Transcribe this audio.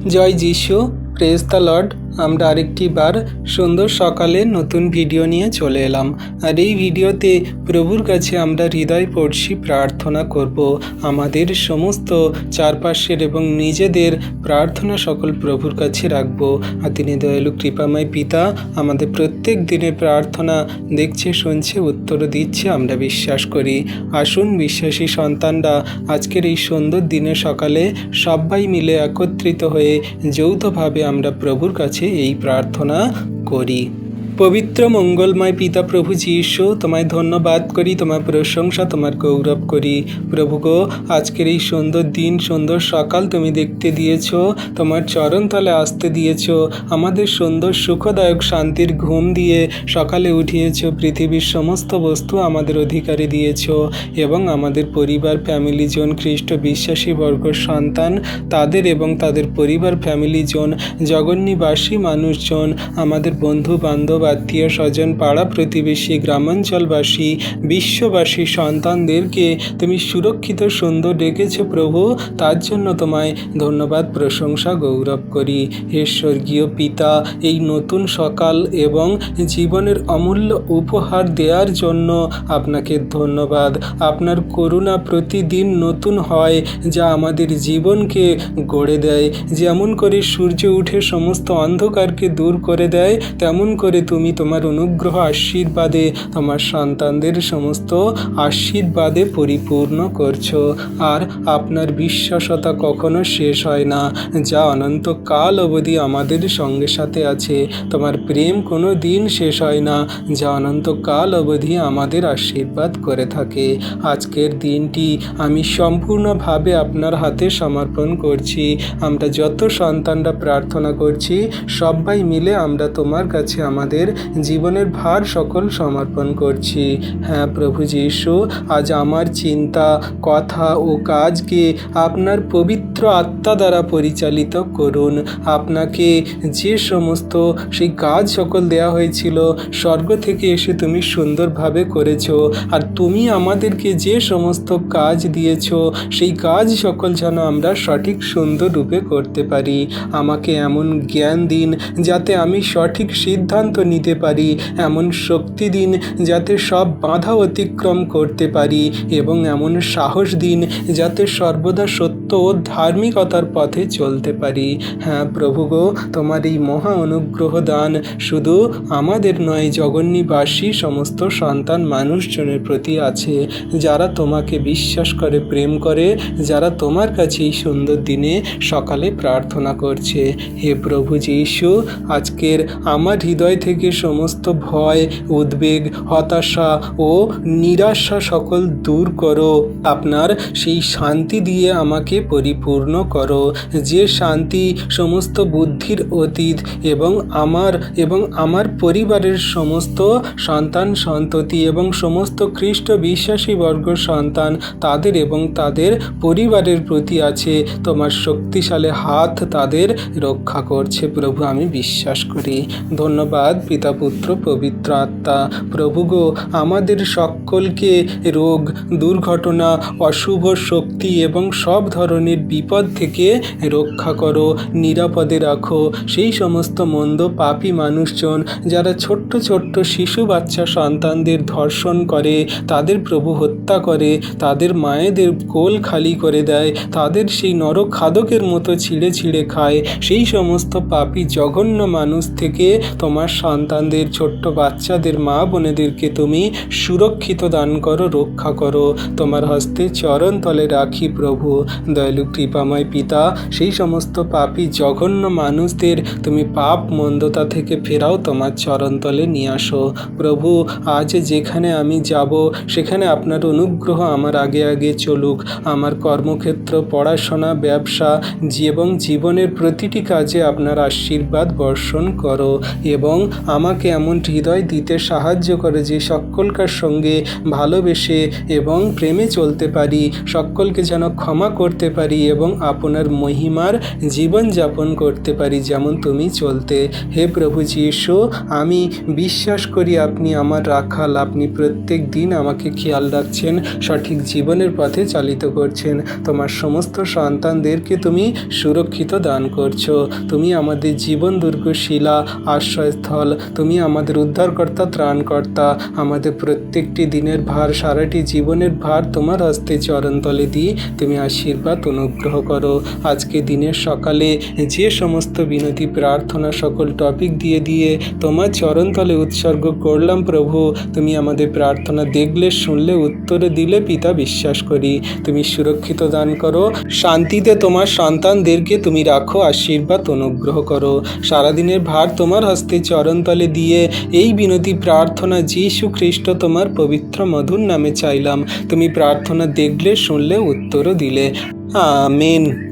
জয় যিশু, praise the Lord. আমরা আরেকটি বার সুন্দর সকালে নতুন ভিডিও নিয়ে চলে এলাম। আর এই ভিডিওতে প্রভুর কাছে আমরা হৃদয় পড়শি প্রার্থনা করব। আমাদের সমস্ত চারপাশের এবং নিজেদের প্রার্থনা সকল প্রভুর কাছে রাখব। আর তিনি দয়ালু কৃপাময় পিতা আমাদের প্রত্যেক দিনের প্রার্থনা দেখছে, শুনছে, উত্তর দিচ্ছে, আমরা বিশ্বাস করি। আসুন বিশ্বাসী সন্তানরা আজকের এই সুন্দর দিনে সকালে সবাই মিলে একত্রিত হয়ে যৌথভাবে আমরা প্রভুর কাছে এই প্রার্থনা করি। পবিত্র মঙ্গলময় পিতা প্রভু যীশু, তোমায় ধন্যবাদ করি, তোমার প্রশংসা, তোমার গৌরব করি। প্রভু গো, আজকের এই সুন্দর দিন, সুন্দর সকাল তুমি দেখতে দিয়েছ, তোমার চরণতলে আসতে দিয়েছ, আমাদের সুন্দর সুখদায়ক শান্তির ঘুম দিয়ে সকালে উঠিয়েছ, পৃথিবীর সমস্ত বস্তু আমাদের অধিকারে দিয়েছ এবং আমাদের পরিবার, ফ্যামিলিজন, খ্রিস্ট বিশ্বাসী বর্গ সন্তান তাদের এবং তাদের পরিবার, ফ্যামিলিজন, জগন্নিবাসী মানুষজন, আমাদের বন্ধু বান্ধব, আত্মীয় স্বজন, পাড়া প্রতিবেশী, গ্রামাঞ্চলবাসী, বিশ্ববাসী সন্তানদেরকে তুমি সুরক্ষিত সুন্দর রেখেছ প্রভু। তার জন্য তোমায় ধন্যবাদ, প্রশংসা, গৌরব করি। হে স্বর্গীয় পিতা, এই নতুন সকাল এবং জীবনের অমূল্য উপহার দেওয়ার জন্য আপনাকে ধন্যবাদ। আপনার করুণা প্রতিদিন নতুন হয়, যা আমাদের জীবনকে গড়ে দেয়। যেমন করে সূর্য উঠে সমস্ত অন্ধকারকে দূর করে দেয়, তেমন করে তুমি তোমার অনুগ্রহ আশীর্বাদে তোমার সন্তানদের সমস্ত আশীর্বাদে পরিপূর্ণ করছো। আর আপনার বিশ্বাসতা কখনো শেষ হয় না, যা অনন্তকাল অবধি আমাদের সঙ্গে সাথে আছে। তোমার প্রেম কোনো দিন শেষ হয় না, যা অনন্তকাল অবধি আমাদের আশীর্বাদ করে থাকে। আজকের দিনটি আমি সম্পূর্ণভাবে আপনার হাতে সমর্পণ করছি। আমরা যত সন্তানরা প্রার্থনা করছি, সবাই মিলে আমরা তোমার কাছে আমাদের জীবনের ভার সকল সমর্পণ করছি। হ্যাঁ প্রভু যীশু, আজ আমার চিন্তা, কথা ও কাজকে আপনার পবিত্র আত্মা দ্বারা পরিচালিত করুন। আপনাকে যে সমস্ত সেই কাজ সকল দেয়া হয়েছিল, স্বর্গ থেকে এসে তুমি সুন্দরভাবে করেছো। আর তুমি আমাদেরকে যে সমস্ত কাজ দিয়েছো, সেই কাজ সকল যেন আমরা সঠিক সুন্দর রূপে করতে পারি। আমাকে এমন জ্ঞান দিন যাতে আমি সঠিক সিদ্ধান্ত নিতে পারি, এমন শক্তি দিন যাতে সব বাধা অতিক্রম করতে পারি, এবং এমন সাহস দিন যাতে সর্বদা সত্য ও ধার্মিকতার পথে চলতে পারি। হ্যাঁ প্রভু গো, তোমার এই মহা অনুগ্রহ দান শুধু আমাদের নয়, জগন্নিবাসী সমস্ত সন্তান মানুষজনের প্রতি আছে, যারা তোমাকে বিশ্বাস করে, প্রেম করে, যারা তোমার কাছে এই সুন্দর দিনে সকালে প্রার্থনা করছে। হে প্রভু যীশু, আজকের আমার হৃদয় থেকে সমস্ত ভয়, উদ্বেগ, হতাশা ও নিরাশা সকল দূর করো। আপনার সেই শান্তি দিয়ে আমাকে পরিপূর্ণ করো, যে শান্তি সমস্ত বুদ্ধির অতীত, এবং আমার পরিবারের সমস্ত সন্তান সন্ততি এবং সমস্ত খ্রিস্ট বিশ্বাসী বর্গ সন্তান তাদের এবং তাদের পরিবারের প্রতি আছে। তোমার শক্তিশালী হাত তাদের রক্ষা করছে প্রভু, আমি বিশ্বাস করি। ধন্যবাদ পিতা, পুত্র, পবিত্র আত্মা। প্রভু গো, আমাদের সকলকে রোগ, দুর্ঘটনা, অশুভ শক্তি এবং সব ধরনের বিপদ থেকে রক্ষা করো, নিরাপদে রাখো। সেই সমস্ত মন্দ পাপী মানুষজন যারা ছোট্ট ছোট্ট শিশু বাচ্চা সন্তানদের ধর্ষণ করে, তাদের প্রভু হত্যা করে, তাদের মায়েদের কোল খালি করে দেয়, তাদের সেই নরখাদকের মতো ছিঁড়ে ছিঁড়ে খায়, সেই সমস্ত পাপী জঘন্য মানুষ থেকে তোমার সন্তানদের, ছোট্ট বাচ্চাদের, মা বোনেদেরকে তুমি সুরক্ষিত দান করো, রক্ষা করো। তোমার হস্তে চরণ তলে রাখি প্রভু। দয়ালু কৃপাময় পিতা, সেই সমস্ত পাপী জঘন্য মানুষদের তুমি পাপ মন্দতা থেকে ফেরাও, তোমার চরণ তলে নিয়ে আসো প্রভু। আজ যেখানে আমি যাব, সেখানে আপনার অনুগ্রহ আমার আগে আগে চলুক। আমার কর্মক্ষেত্র, পড়াশোনা, ব্যবসা এবং জীবনের প্রতিটি কাজে আপনার আশীর্বাদ বর্ষণ করো, এবং আমাকে এমন হৃদয় দিতে সাহায্য করো যে সকলকার সঙ্গে ভালোবেসে এবং প্রেমে চলতে পারি, সকলকে যেন ক্ষমা করতে পারি এবং আপনার মহিমার জীবনযাপন করতে পারি যেমন তুমি চলতে। হে প্রভু যীশু, আমি বিশ্বাস করি আপনি আমার রাখাল, আপনি প্রত্যেক দিন আমাকে খেয়াল রাখছেন, সঠিক জীবনের পথে চালিত করছেন। তোমার সমস্ত সন্তানদেরকে তুমি সুরক্ষিত দান করছো। তুমি আমাদের জীবন দুর্গশিলা, আশ্রয়স্থল, তুমি আমাদের উদ্ধারকর্তা, ত্রাণকর্তা। আমাদের প্রত্যেকটি দিনের ভার, সারাটি জীবনের ভার তোমার হস্তে চরণতলে দিয়ে তুমি আশীর্বাদ অনুগ্রহ করো। আজকে দিনের সকালে যে সমস্ত বিনতি প্রার্থনা সকল টপিক দিয়ে দিয়ে তোমার চরণতলে উৎসর্গ করলাম প্রভু, তুমি আমাদের প্রার্থনা দেখলে, শুনলে, উত্তরে দিলে পিতা বিশ্বাস করি। তুমি সুরক্ষিত দান করো, শান্তিতে তোমার সন্তানদেরকে তুমি রাখো, আশীর্বাদ অনুগ্রহ করো। সারাদিনের ভার তোমার হস্তে চরণতলে দিয়ে এই বিনতি প্রার্থনা যীশু খ্রিস্ট তোমার পবিত্র মধুর নামে চাইলাম। তুমি প্রার্থনা দেখলে, শুনলে, উত্তরও দিলে। আমেন।